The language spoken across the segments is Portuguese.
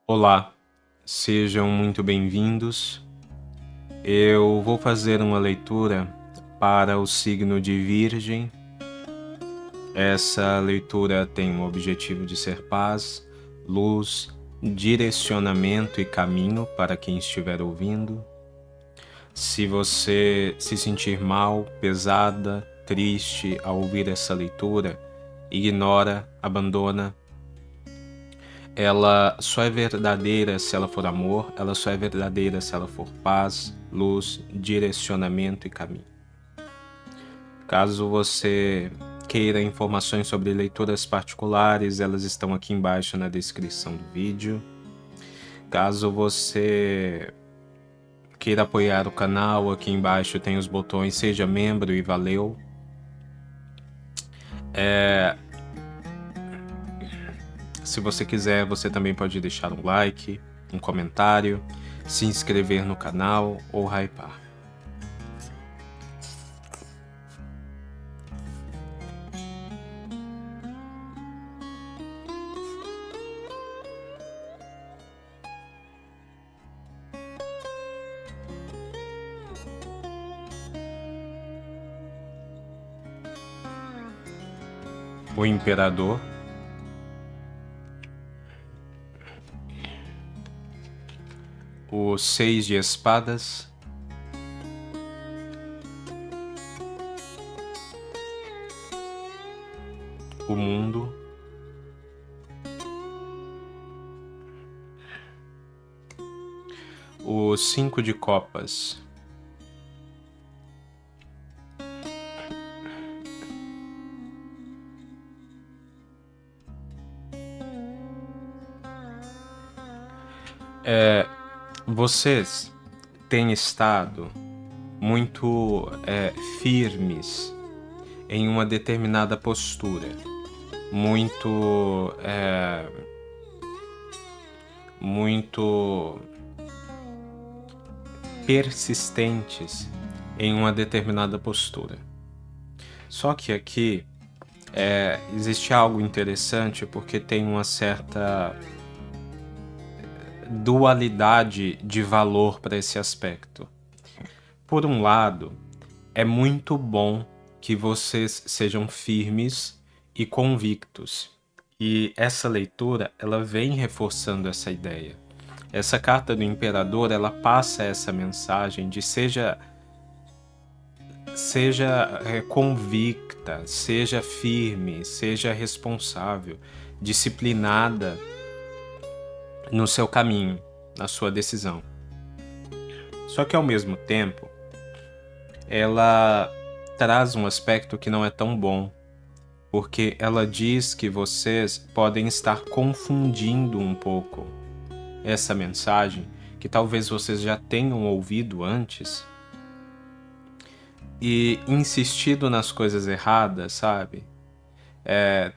Olá, sejam muito bem-vindos. Eu vou fazer uma leitura para o signo de Virgem. Essa leitura tem o objetivo de ser paz, luz, direcionamento e caminho para quem estiver ouvindo. Se você se sentir mal, pesada, triste ao ouvir essa leitura, ignora, abandona. Ela só é verdadeira se ela for amor, ela só é verdadeira se ela for paz, luz, direcionamento e caminho. Caso você queira informações sobre leituras particulares, elas estão aqui embaixo na descrição do vídeo. Caso você queira apoiar o canal, aqui embaixo tem os botões Seja Membro e Valeu. Se você quiser, você também pode deixar um like, um comentário, se inscrever no canal ou hypar. O Imperador, o Seis de Espadas, o Mundo, o Cinco de Copas, vocês têm estado muito firmes em uma determinada postura, muito persistentes em uma determinada postura. Só que aqui existe algo interessante porque tem uma certa dualidade de valor para esse aspecto. Por um lado, é muito bom que vocês sejam firmes e convictos. E essa leitura, ela vem reforçando essa ideia. Essa carta do Imperador, ela passa essa mensagem de seja convicta, seja firme, seja responsável, disciplinada no seu caminho, na sua decisão. Só que ao mesmo tempo, ela traz um aspecto que não é tão bom, porque ela diz que vocês podem estar confundindo um pouco essa mensagem, que talvez vocês já tenham ouvido antes, e insistido nas coisas erradas, sabe?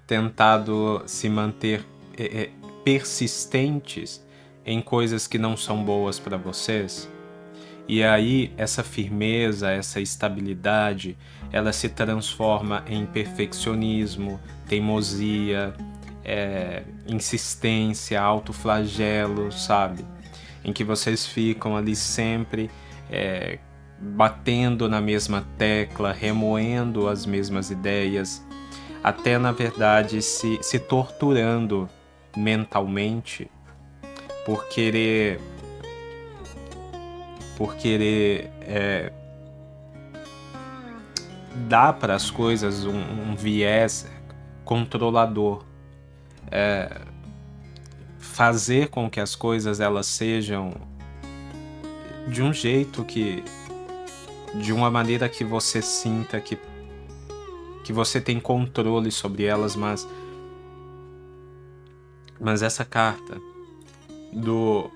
Tentado se manter persistentes em coisas que não são boas para vocês. E aí essa firmeza, essa estabilidade, ela se transforma em perfeccionismo, teimosia, insistência, autoflagelo, sabe? Em que vocês ficam ali sempre batendo na mesma tecla, remoendo as mesmas ideias, até na verdade se torturando mentalmente por querer dar para as coisas um viés controlador, fazer com que as coisas elas sejam de um jeito de uma maneira que você sinta que você tem controle sobre elas, mas essa carta do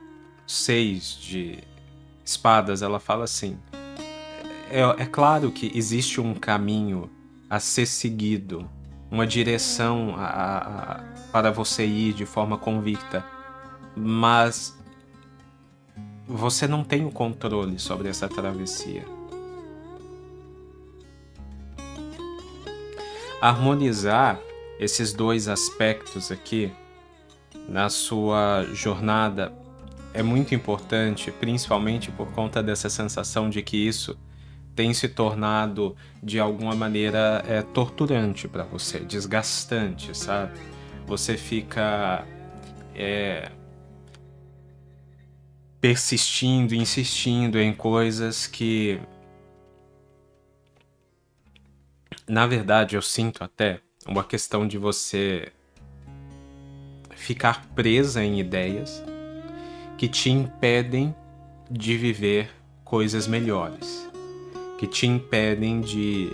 Seis de Espadas, ela fala assim: é claro que existe um caminho a ser seguido, uma direção para você ir de forma convicta, mas você não tem o controle sobre essa travessia. Harmonizar esses dois aspectos aqui na sua jornada é muito importante, principalmente por conta dessa sensação de que isso tem se tornado de alguma maneira torturante para você, desgastante, sabe? Você fica persistindo, insistindo em coisas que, na verdade, eu sinto até uma questão de você ficar presa em ideias que te impedem de viver coisas melhores, que te impedem de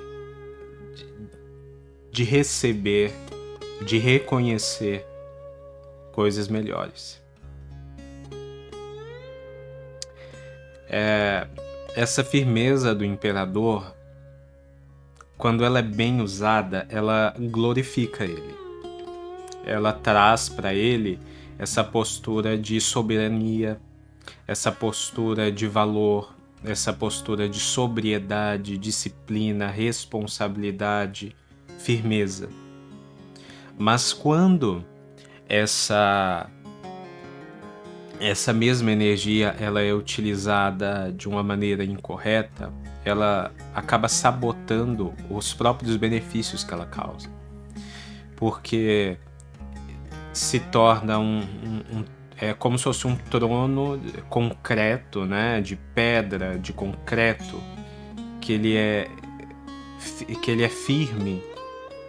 receber, de reconhecer coisas melhores. Essa firmeza do imperador, quando ela é bem usada, ela glorifica ele. Ela traz para ele essa postura de soberania, essa postura de valor, essa postura de sobriedade, disciplina, responsabilidade, firmeza. Mas quando essa mesma energia ela é utilizada de uma maneira incorreta, ela acaba sabotando os próprios benefícios que ela causa. Porque se torna é como se fosse um trono concreto, né, de pedra, de concreto, que ele é firme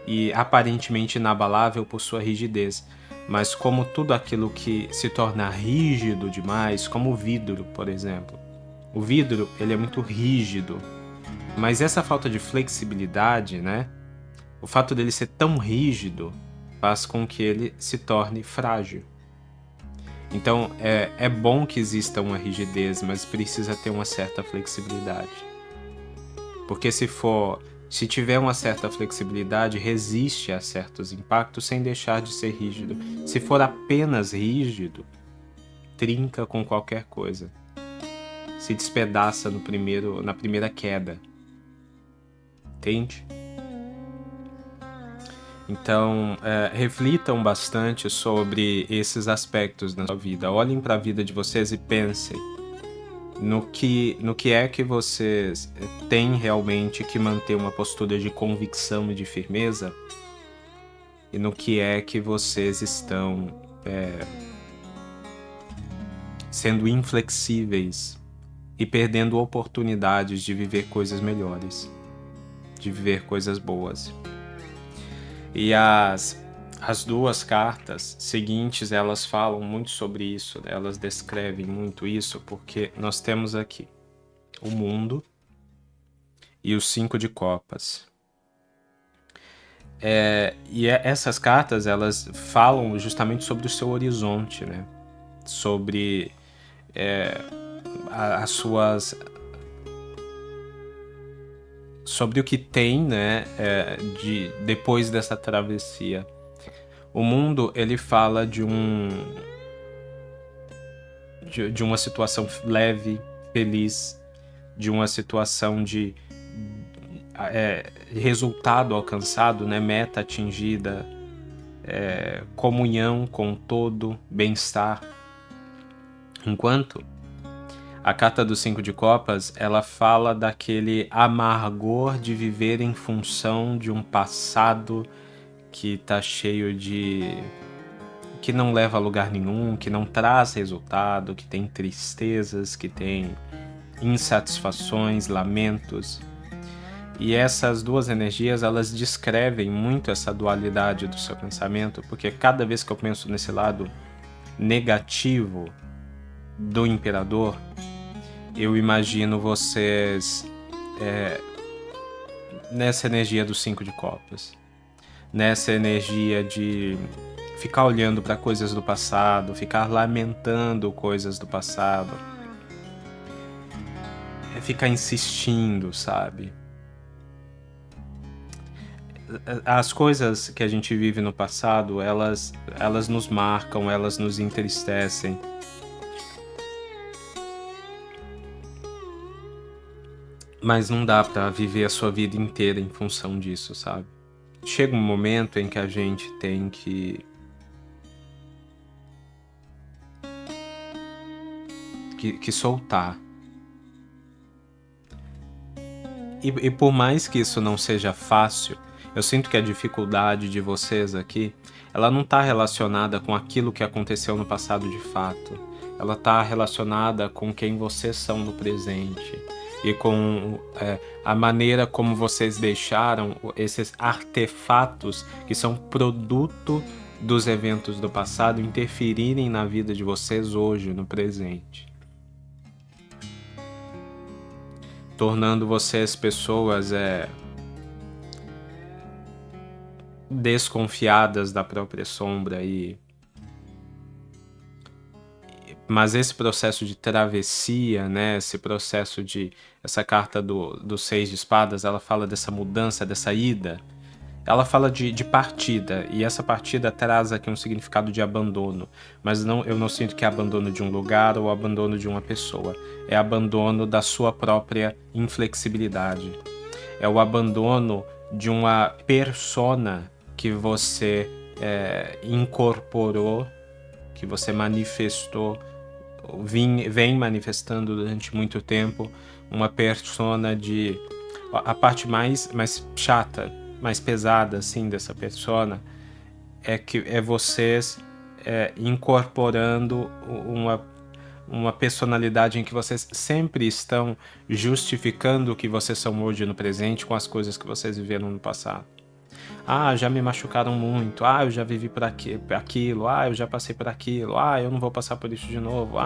e aparentemente inabalável por sua rigidez. Mas como tudo aquilo que se torna rígido demais, como o vidro, por exemplo. O vidro, ele é muito rígido, mas essa falta de flexibilidade, né, o fato dele ser tão rígido faz com que ele se torne frágil. Então, é bom que exista uma rigidez, mas precisa ter uma certa flexibilidade. Porque se tiver uma certa flexibilidade, resiste a certos impactos sem deixar de ser rígido. Se for apenas rígido, trinca com qualquer coisa. Se despedaça na primeira queda. Entende? Então, reflitam bastante sobre esses aspectos na sua vida. Olhem para a vida de vocês e pensem no que é que vocês têm realmente que manter uma postura de convicção e de firmeza, e no que é que vocês estão sendo inflexíveis e perdendo oportunidades de viver coisas melhores, de viver coisas boas. E as duas cartas seguintes, elas falam muito sobre isso, elas descrevem muito isso, porque nós temos aqui o mundo e os 5 de copas. E essas cartas, elas falam justamente sobre o seu horizonte, né? Sobre as suas... sobre o que tem, né, depois dessa travessia. O mundo, ele fala de uma situação leve, feliz, de uma situação de resultado alcançado, né, meta atingida, comunhão com todo, bem-estar. Enquanto a carta dos 5 de copas, ela fala daquele amargor de viver em função de um passado que tá cheio que não leva a lugar nenhum, que não traz resultado, que tem tristezas, que tem insatisfações, lamentos. E essas duas energias, elas descrevem muito essa dualidade do seu pensamento, porque cada vez que eu penso nesse lado negativo do imperador, eu imagino vocês nessa energia dos 5 de copas, nessa energia de ficar olhando para coisas do passado, ficar lamentando coisas do passado, ficar insistindo, sabe? As coisas que a gente vive no passado, elas nos marcam, elas nos entristecem. Mas não dá pra viver a sua vida inteira em função disso, sabe? Chega um momento em que a gente tem que que soltar. E por mais que isso não seja fácil, eu sinto que a dificuldade de vocês aqui, ela não está relacionada com aquilo que aconteceu no passado de fato. Ela está relacionada com quem vocês são no presente e com a maneira como vocês deixaram esses artefatos que são produto dos eventos do passado interferirem na vida de vocês hoje, no presente. Tornando vocês pessoas desconfiadas da própria sombra. Mas esse processo de travessia, né, essa carta do 6 de espadas, ela fala dessa mudança, dessa ida. Ela fala de partida, e essa partida traz aqui um significado de abandono, mas eu não sinto que é abandono de um lugar ou abandono de uma pessoa, é abandono da sua própria inflexibilidade, é o abandono de uma persona que você incorporou, que você manifestou, vem manifestando durante muito tempo, uma persona a parte mais chata, mais pesada assim dessa persona é vocês incorporando uma personalidade em que vocês sempre estão justificando o que vocês são hoje no presente com as coisas que vocês viveram no passado. Já me machucaram muito, eu já vivi por aquilo, eu já passei por aquilo, eu não vou passar por isso de novo,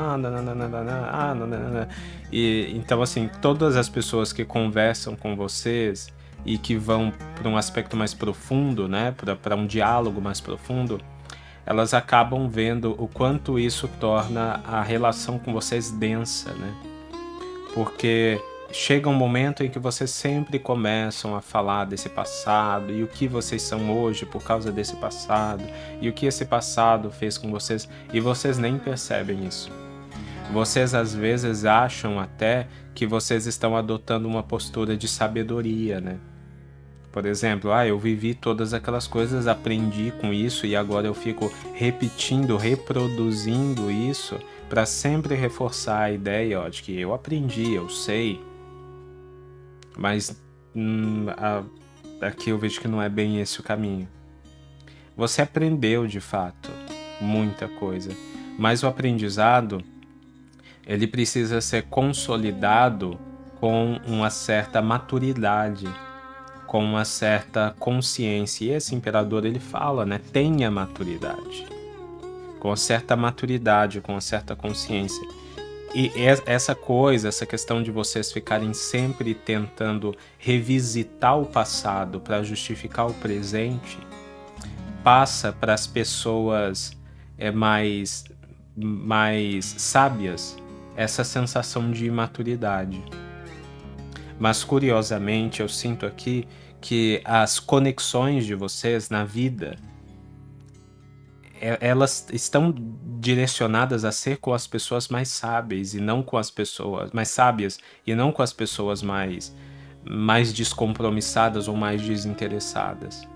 E então assim, todas as pessoas que conversam com vocês e que vão para um aspecto mais profundo, né, para um diálogo mais profundo, elas acabam vendo o quanto isso torna a relação com vocês densa, né? Porque chega um momento em que vocês sempre começam a falar desse passado e o que vocês são hoje por causa desse passado e o que esse passado fez com vocês, e vocês nem percebem isso. Vocês às vezes acham até que vocês estão adotando uma postura de sabedoria, né? Por exemplo, eu vivi todas aquelas coisas, aprendi com isso e agora eu fico repetindo, reproduzindo isso para sempre reforçar a ideia de que eu aprendi, eu sei. Mas aqui eu vejo que não é bem esse o caminho. Você aprendeu de fato muita coisa, mas o aprendizado ele precisa ser consolidado com uma certa maturidade, com uma certa consciência. E esse imperador ele fala, né? Tenha maturidade. Com certa maturidade, com certa consciência. E essa questão de vocês ficarem sempre tentando revisitar o passado para justificar o presente, passa para as pessoas mais sábias essa sensação de imaturidade. Mas curiosamente eu sinto aqui que as conexões de vocês na vida, elas estão direcionadas a ser com as pessoas mais sábias e não com as pessoas mais sábias e não com as pessoas mais descompromissadas ou mais desinteressadas.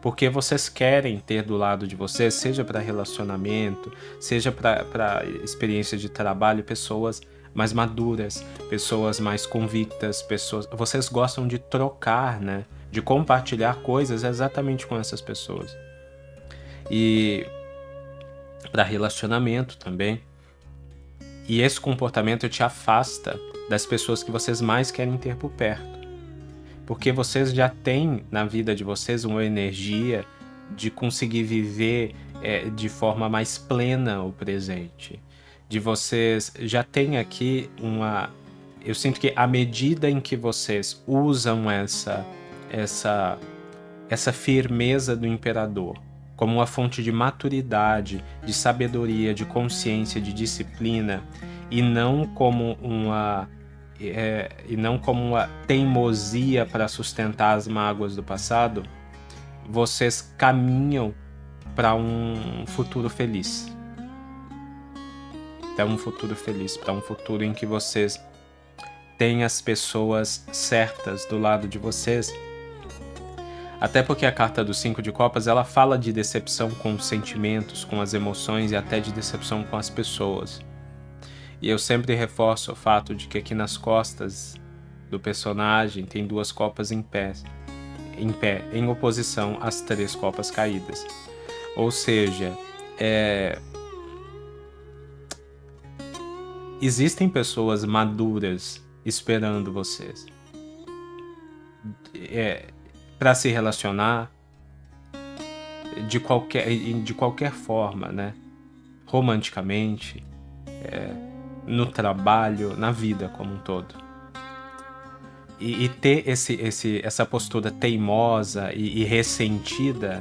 Porque vocês querem ter do lado de vocês, seja para relacionamento, seja para experiência de trabalho, pessoas mais maduras, pessoas mais convictas, vocês gostam de trocar, né? De compartilhar coisas exatamente com essas pessoas. E para relacionamento também. E esse comportamento te afasta das pessoas que vocês mais querem ter por perto. Porque vocês já têm na vida de vocês uma energia de conseguir viver de forma mais plena o presente. De vocês já tem aqui eu sinto que à medida em que vocês usam essa firmeza do imperador como uma fonte de maturidade, de sabedoria, de consciência, de disciplina, e não como uma teimosia para sustentar as mágoas do passado, vocês caminham para um futuro feliz. Para um futuro feliz, para um futuro em que vocês têm as pessoas certas do lado de vocês. Até porque a carta do 5 de copas, ela fala de decepção com os sentimentos, com as emoções e até de decepção com as pessoas. E eu sempre reforço o fato de que aqui nas costas do personagem tem 2 copas em pé, em oposição às 3 copas caídas. Ou seja, existem pessoas maduras esperando vocês para se relacionar de qualquer forma, né? Romanticamente, no trabalho, na vida como um todo. E ter essa postura teimosa e ressentida,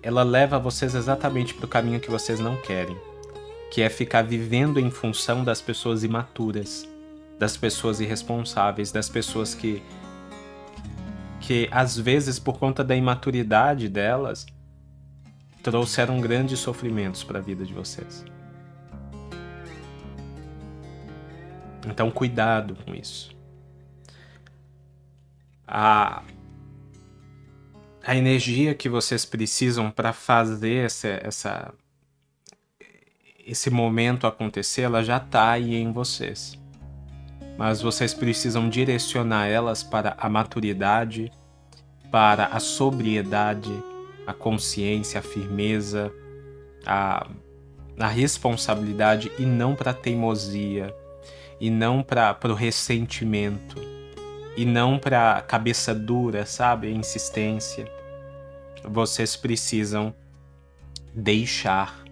ela leva vocês exatamente para o caminho que vocês não querem, que é ficar vivendo em função das pessoas imaturas, das pessoas irresponsáveis, das pessoas que às vezes, por conta da imaturidade delas, trouxeram grandes sofrimentos para a vida de vocês. Então, cuidado com isso. A energia que vocês precisam para fazer esse momento acontecer, ela já está aí em vocês. Mas vocês precisam direcionar elas para a maturidade, para a sobriedade, a consciência, a firmeza, a responsabilidade, e não para a teimosia, e não para o ressentimento, e não para a cabeça dura, sabe? A insistência. Vocês precisam deixar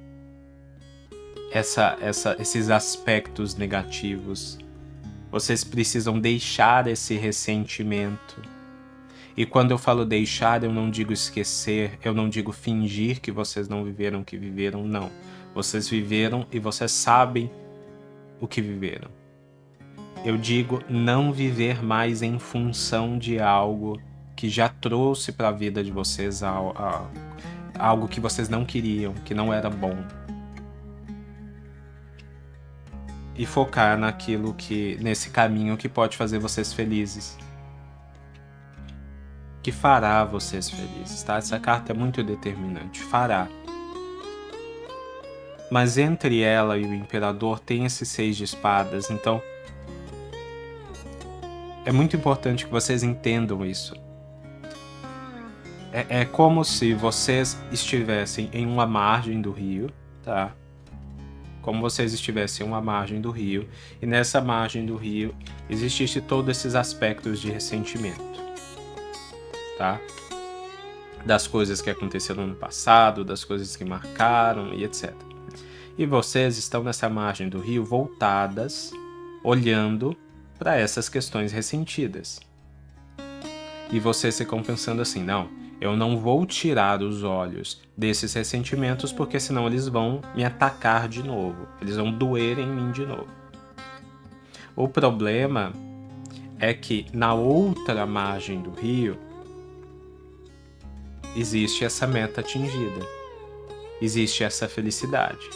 esses aspectos negativos. Vocês precisam deixar esse ressentimento. E quando eu falo deixar, eu não digo esquecer, eu não digo fingir que vocês não viveram o que viveram, não. Vocês viveram e vocês sabem o que viveram. Eu digo não viver mais em função de algo que já trouxe para a vida de vocês algo que vocês não queriam, que não era bom. E focar nesse caminho que pode fazer vocês felizes. Que fará vocês felizes, tá? Essa carta é muito determinante, fará. Mas entre ela e o Imperador tem esse 6 de espadas, então é muito importante que vocês entendam isso. É como se vocês estivessem em uma margem do rio, tá? Como vocês estivessem em uma margem do rio, e nessa margem do rio existisse todos esses aspectos de ressentimento, tá? Das coisas que aconteceram no passado, das coisas que marcaram e etc. E vocês estão nessa margem do rio voltadas, olhando para essas questões ressentidas. E vocês ficam pensando assim, não, eu não vou tirar os olhos desses ressentimentos porque senão eles vão me atacar de novo, eles vão doer em mim de novo. O problema é que na outra margem do rio existe essa meta atingida, existe essa felicidade.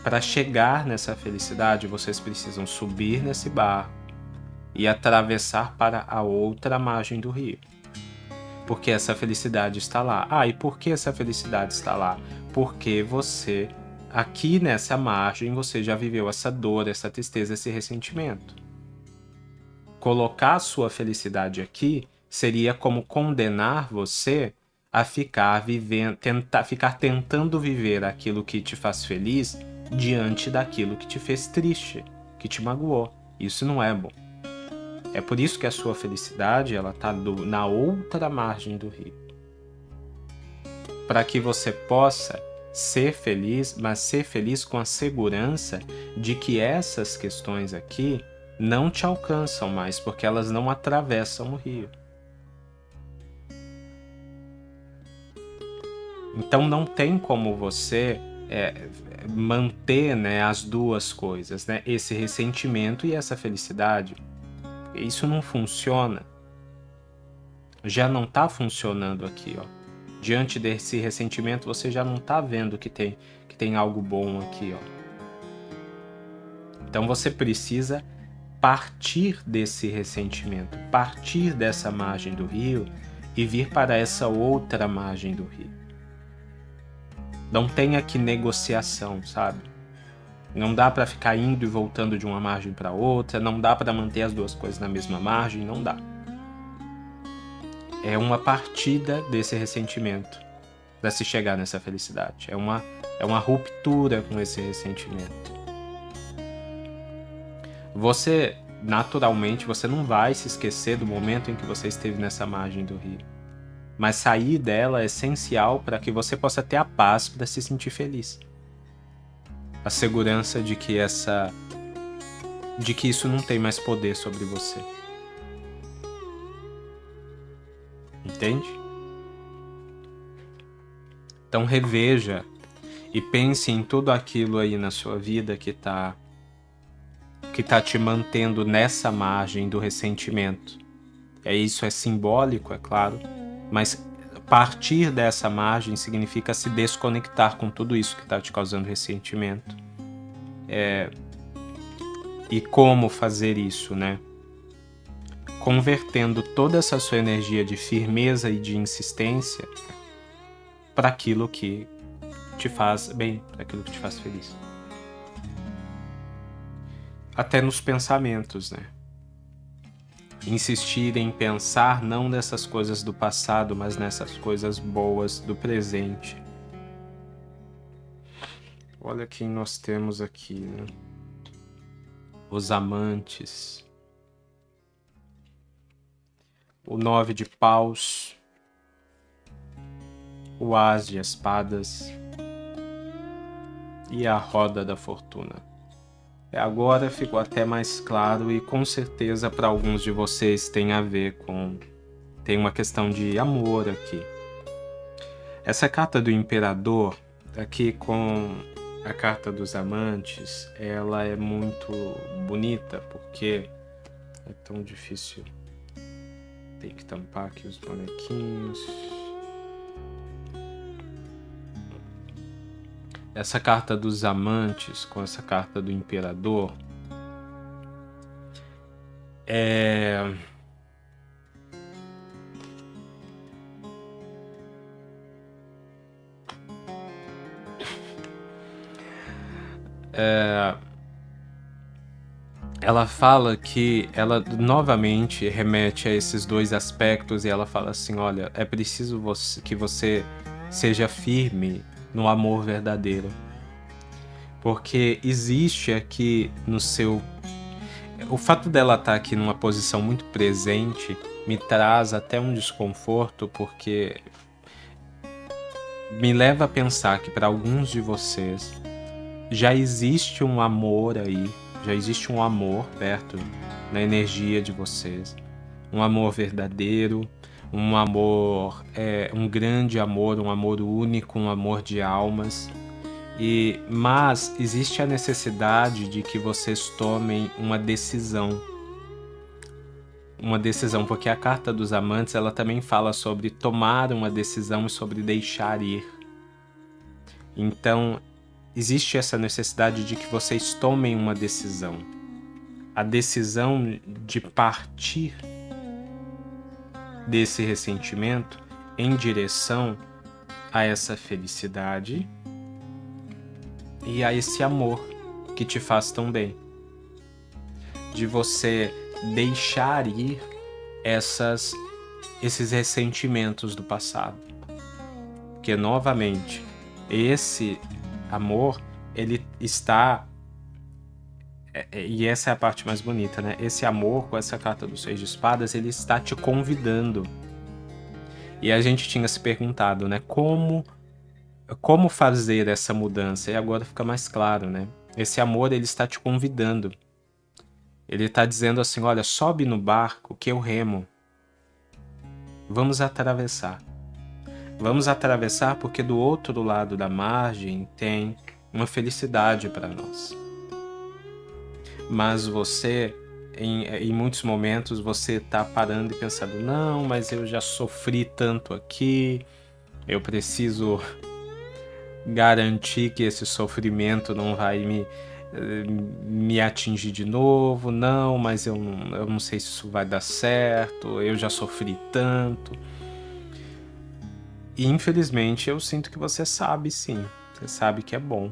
Para chegar nessa felicidade, vocês precisam subir nesse barco e atravessar para a outra margem do rio. Porque essa felicidade está lá. E por que essa felicidade está lá? Porque você, aqui nessa margem, você já viveu essa dor, essa tristeza, esse ressentimento. Colocar a sua felicidade aqui seria como condenar você a ficar tentando viver aquilo que te faz feliz diante daquilo que te fez triste, que te magoou. Isso não é bom. É por isso que a sua felicidade ela está na outra margem do rio. Para que você possa ser feliz, mas ser feliz com a segurança de que essas questões aqui não te alcançam mais, porque elas não atravessam o rio. Então não tem como você manter, né, as duas coisas, né, esse ressentimento e essa felicidade. Isso não funciona. Já não está funcionando aqui, ó. Diante desse ressentimento, você já não está vendo que tem algo bom aqui, ó. Então você precisa partir desse ressentimento, partir dessa margem do rio e vir para essa outra margem do rio. Não tem aqui negociação, sabe? Não dá para ficar indo e voltando de uma margem para outra, não dá para manter as duas coisas na mesma margem, não dá. É uma partida desse ressentimento para se chegar nessa felicidade. É uma ruptura com esse ressentimento. Você, naturalmente, você não vai se esquecer do momento em que você esteve nessa margem do rio. Mas sair dela é essencial para que você possa ter a paz para se sentir feliz. A segurança de que isso não tem mais poder sobre você. Entende? Então reveja e pense em tudo aquilo aí na sua vida que tá te mantendo nessa margem do ressentimento. Isso é simbólico, é claro, mas partir dessa margem significa se desconectar com tudo isso que está te causando ressentimento. E como fazer isso, né? Convertendo toda essa sua energia de firmeza e de insistência para aquilo que te faz bem, para aquilo que te faz feliz. Até nos pensamentos, né? Insistir em pensar não nessas coisas do passado, mas nessas coisas boas do presente. Olha quem nós temos aqui, né? Os amantes. O 9 de paus. O as de espadas. E a roda da fortuna. Agora ficou até mais claro e com certeza para alguns de vocês tem a ver com... Tem uma questão de amor aqui. Essa carta do imperador, aqui com a carta dos amantes, ela é muito bonita porque é tão difícil. Tem que tampar aqui os bonequinhos. Essa carta dos amantes com essa carta do imperador ela fala que ela novamente remete a esses dois aspectos e ela fala assim, olha, é preciso que você seja firme no amor verdadeiro. Porque existe aqui no seu... O fato dela estar aqui numa posição muito presente me traz até um desconforto, porque me leva a pensar que para alguns de vocês já existe um amor aí, já existe um amor perto na energia de vocês, um amor verdadeiro, um amor, um grande amor, um amor único, um amor de almas. Mas existe a necessidade de que vocês tomem uma decisão, porque a carta dos amantes ela também fala sobre tomar uma decisão e sobre deixar ir. Então existe essa necessidade de que vocês tomem uma decisão, a decisão de partir desse ressentimento em direção a essa felicidade e a esse amor que te faz tão bem. De você deixar ir esses ressentimentos do passado. Porque, novamente, esse amor, ele está... E essa é a parte mais bonita, né? Esse amor, com essa carta do 6 de espadas, ele está te convidando. E a gente tinha se perguntado, né? Como fazer essa mudança? E agora fica mais claro, né? Esse amor, ele está te convidando. Ele está dizendo assim, olha, sobe no barco que eu remo. Vamos atravessar. Vamos atravessar porque do outro lado da margem tem uma felicidade para nós. Mas você, em muitos momentos, você está parando e pensando, não, mas eu já sofri tanto aqui, eu preciso garantir que esse sofrimento não vai me atingir de novo, não, mas eu não sei se isso vai dar certo, eu já sofri tanto. E infelizmente eu sinto que você sabe sim, Você sabe que é bom.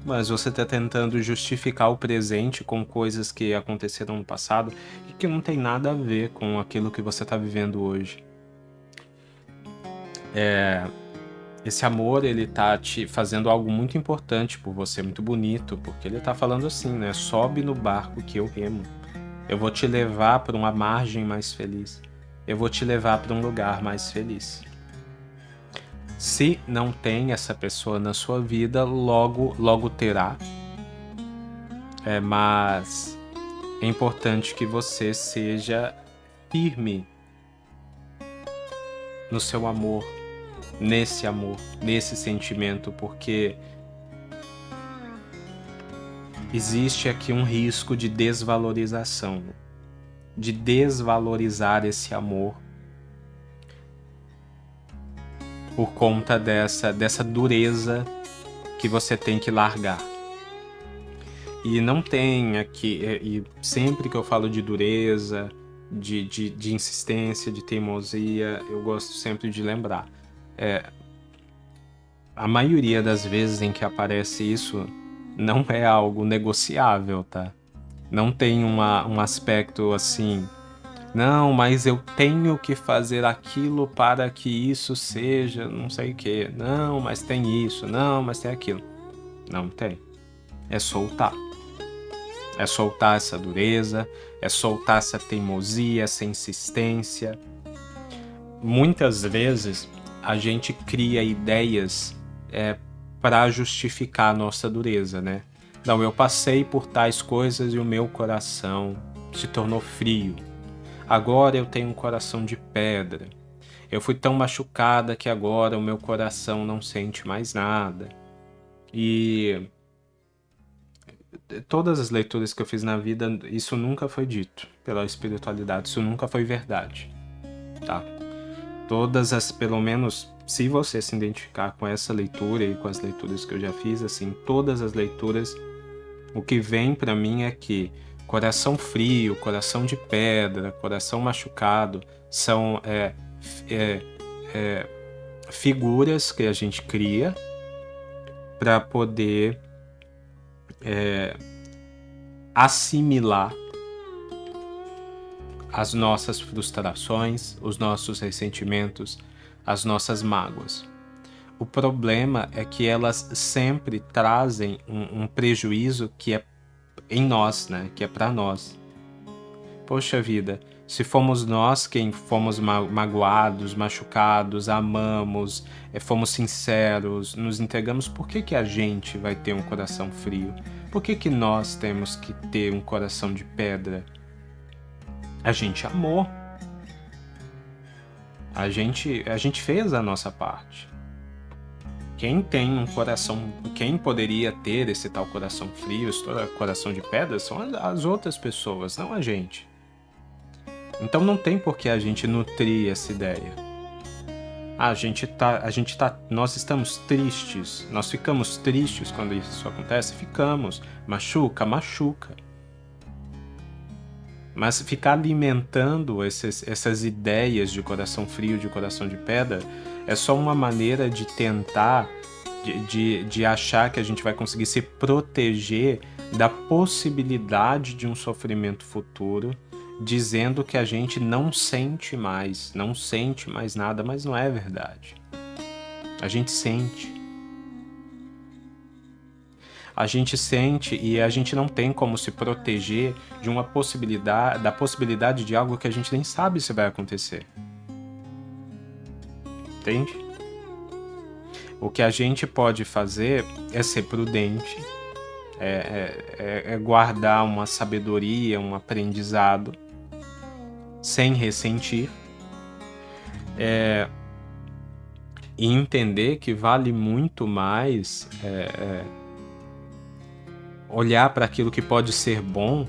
Mas você está tentando justificar o presente com coisas que aconteceram no passado e que não tem nada a ver com aquilo que você está vivendo hoje. Esse amor, ele tá te fazendo algo muito importante por você, muito bonito, porque ele tá falando assim, né? Sobe no barco que eu remo. Eu vou te levar para uma margem mais feliz. Eu vou te levar para um lugar mais feliz. Se não tem essa pessoa na sua vida, logo terá. Mas é importante que você seja firme no seu amor, nesse sentimento, porque existe aqui um risco de desvalorização, de desvalorizar esse amor por conta dessa dureza que você tem que largar. E não tem aqui, e sempre que eu falo de dureza, de insistência, de teimosia, eu gosto sempre de lembrar. A maioria das vezes em que aparece isso não é algo negociável, tá? Não tem um aspecto assim, não, mas eu tenho que fazer aquilo para que isso seja não sei o quê. Não, mas tem isso. Não, mas tem aquilo. Não tem. É soltar. É soltar essa dureza, é soltar essa teimosia, essa insistência. Muitas vezes a gente cria ideias para justificar a nossa dureza, né? Não, eu passei por tais coisas e o meu coração se tornou frio. Agora eu tenho um coração de pedra. Eu fui tão machucada que agora o meu coração não sente mais nada. E todas as leituras que eu fiz na vida, isso nunca foi dito pela espiritualidade, isso nunca foi verdade, tá? Pelo menos, se você se identificar com essa leitura e com as leituras que eu já fiz, assim, todas as leituras, o que vem para mim é que coração frio, coração de pedra, coração machucado são figuras que a gente cria para poder assimilar as nossas frustrações, os nossos ressentimentos, as nossas mágoas. O problema é que elas sempre trazem um prejuízo que é em nós, né? Que é para nós. Poxa vida, se fomos nós quem fomos magoados, machucados, amamos, fomos sinceros, nos entregamos, por que a gente vai ter um coração frio? Por que nós temos que ter um coração de pedra? A gente amou. A gente fez a nossa parte. Quem tem um coração, quem poderia ter esse tal coração frio, esse coração de pedra, são as outras pessoas, não a gente. Então não tem por que a gente nutrir essa ideia. Nós estamos tristes, nós ficamos tristes quando isso acontece, ficamos, machuca. Mas ficar alimentando essas ideias de coração frio, de coração de pedra, é só uma maneira de tentar, de achar que a gente vai conseguir se proteger da possibilidade de um sofrimento futuro, dizendo que a gente não sente mais nada, mas não é verdade. A gente sente. A gente sente e a gente não tem como se proteger de da possibilidade de algo que a gente nem sabe se vai acontecer. Entende? O que a gente pode fazer é ser prudente, é guardar uma sabedoria, um aprendizado, sem ressentir, e entender que vale muito mais olhar para aquilo que pode ser bom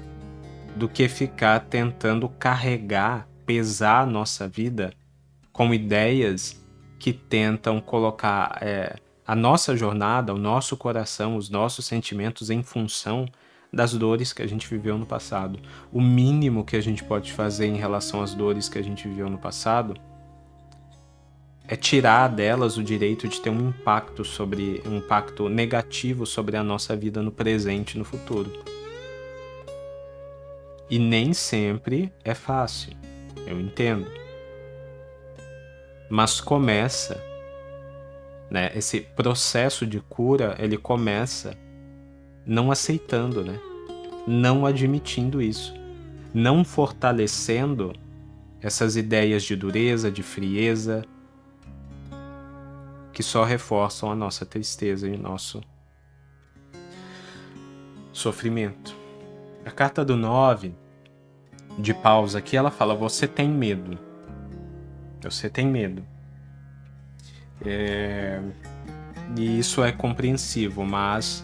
do que ficar tentando carregar, pesar a nossa vida com ideias que tentam colocar a nossa jornada, o nosso coração, os nossos sentimentos em função das dores que a gente viveu no passado. O mínimo que a gente pode fazer em relação às dores que a gente viveu no passado é tirar delas o direito de ter um impacto negativo sobre a nossa vida no presente e no futuro. E nem sempre é fácil, eu entendo. Mas começa, né? Esse processo de cura, ele começa não aceitando, né? Não admitindo isso, não fortalecendo essas ideias de dureza, de frieza, que só reforçam a nossa tristeza e o nosso sofrimento. A carta do 9 de paus aqui, ela fala: você tem medo. Você tem medo. E isso é compreensivo, mas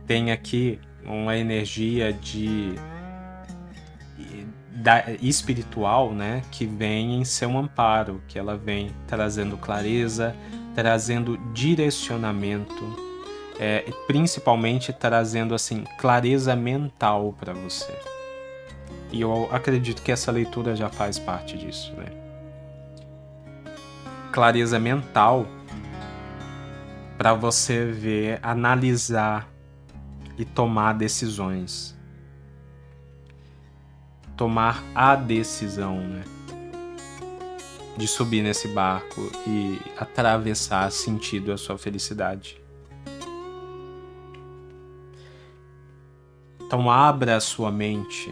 tem aqui uma energia espiritual, né, que vem em seu amparo, que ela vem trazendo clareza, trazendo direcionamento, principalmente trazendo assim clareza mental para você. E eu acredito que essa leitura já faz parte disso, né? Clareza mental para você ver, analisar e tomar decisões. Tomar a decisão, né? De subir nesse barco e atravessar sentido a sua felicidade. Então abra a sua mente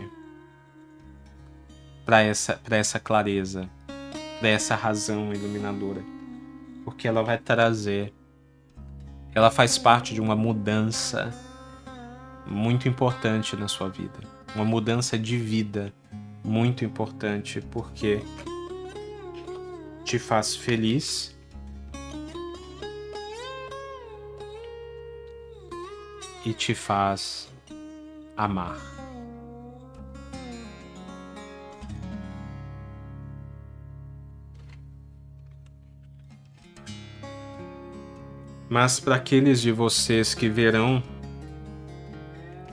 para essa clareza, para essa razão iluminadora, porque ela vai trazer, ela faz parte de uma mudança muito importante na sua vida, uma mudança de vida muito importante, porque te faz feliz e te faz amar. Mas para aqueles de vocês que verão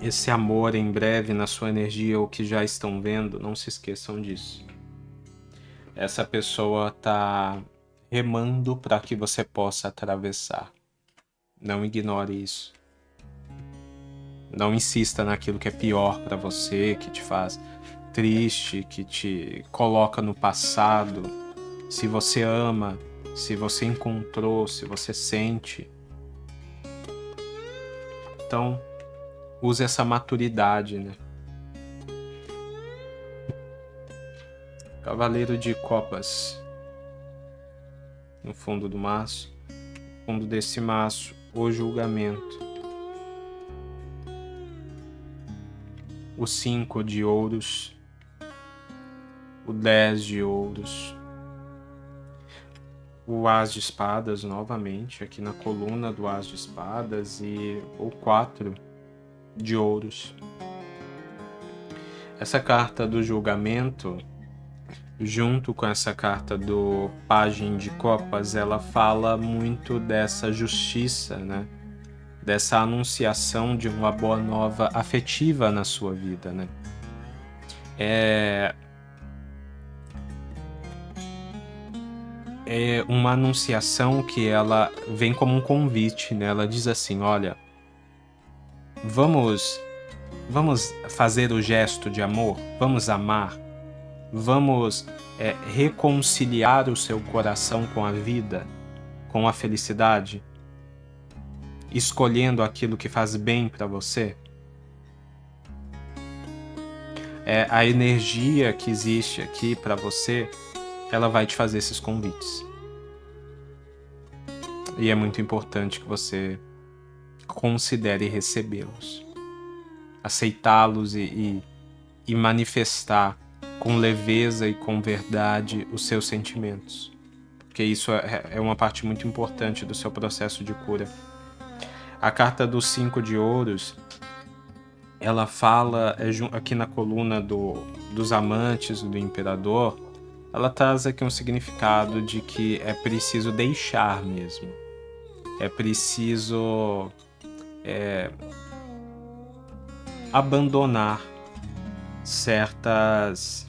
esse amor em breve na sua energia ou que já estão vendo, não se esqueçam disso. Essa pessoa está remando para que você possa atravessar. Não ignore isso. Não insista naquilo que é pior para você, que te faz triste, que te coloca no passado. Se você ama, se você encontrou, se você sente. Então, use essa maturidade, né? Cavaleiro de Copas. No fundo do maço. No fundo desse maço, o julgamento. O 5 de ouros. O 10 de ouros. O As de espadas novamente, aqui na coluna do As de espadas, e o 4 de ouros. Essa carta do julgamento, junto com essa carta do Pajem de Copas, ela fala muito dessa justiça, né? Dessa anunciação de uma boa nova afetiva na sua vida, né? É uma anunciação que ela vem como um convite, né? Ela diz assim: olha, vamos fazer o gesto de amor, vamos amar, vamos reconciliar o seu coração com a vida, com a felicidade, escolhendo aquilo que faz bem para você. A energia que existe aqui para você, ela vai te fazer esses convites. E é muito importante que você considere recebê-los, aceitá-los e manifestar com leveza e com verdade os seus sentimentos, porque isso é uma parte muito importante do seu processo de cura. A carta dos 5 de ouros, ela fala aqui na coluna dos amantes do imperador, ela traz aqui um significado de que é preciso deixar mesmo, é preciso abandonar certas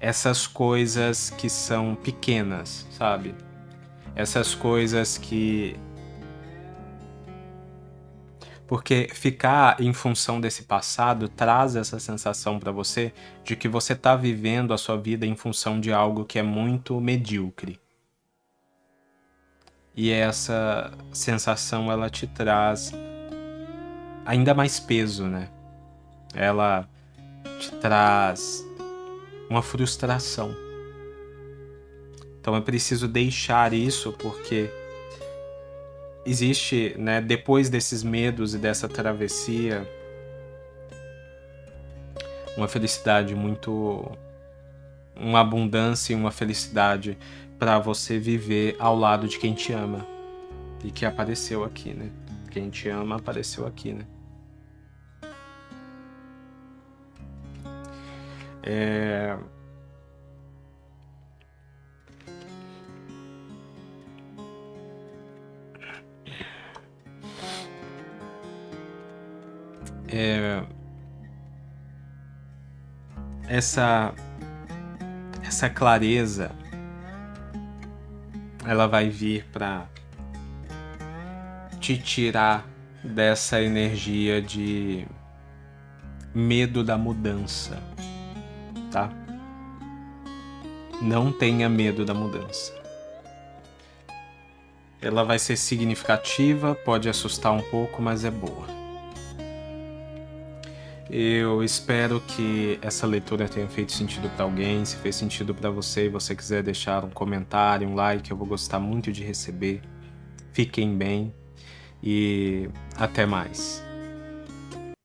essas coisas que são pequenas, sabe? Essas coisas que... Porque ficar em função desse passado traz essa sensação para você de que você tá vivendo a sua vida em função de algo que é muito medíocre. E essa sensação, ela te traz ainda mais peso, né? Ela te traz uma frustração. Então é preciso deixar isso, porque existe, né, depois desses medos e dessa travessia, uma felicidade muito... uma abundância e uma felicidade para você viver ao lado de quem te ama. E que apareceu aqui, né? Quem te ama apareceu aqui, né? Essa clareza, ela vai vir para te tirar dessa energia de medo da mudança, tá? Não tenha medo da mudança. Ela vai ser significativa, pode assustar um pouco, mas é boa. Eu espero que essa leitura tenha feito sentido para alguém. Se fez sentido para você e você quiser deixar um comentário, um like, eu vou gostar muito de receber. Fiquem bem e até mais.